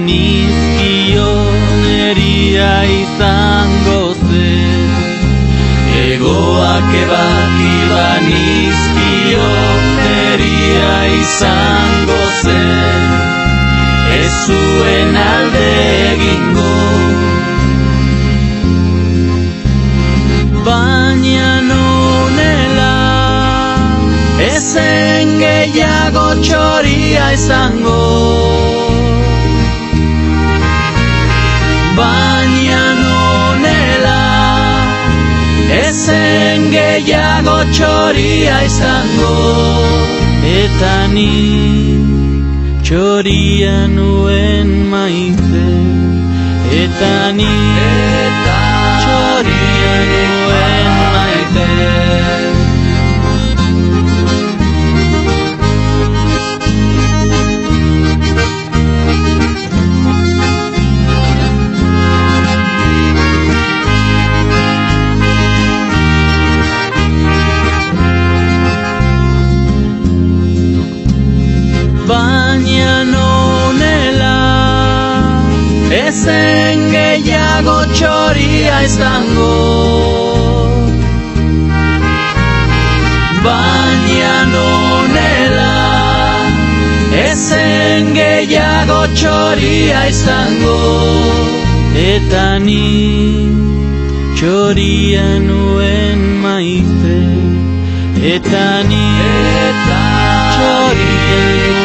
banizkio neria izango zen. Egoak ebaki banizkio neria izango zen. Ez zuen alde egingo. Baina nonela ezen gehiago txoria izango. Baina nonela ezen gehiago txoria izango. Eta ni txoria nuen maite. Eta ni txoria nuen maite. Baina nonela ezen gehiago txoria izango. Baina nonela ezen gehiago txoria izango. Eta ni txoria nuen maite. Eta ni txoria nuen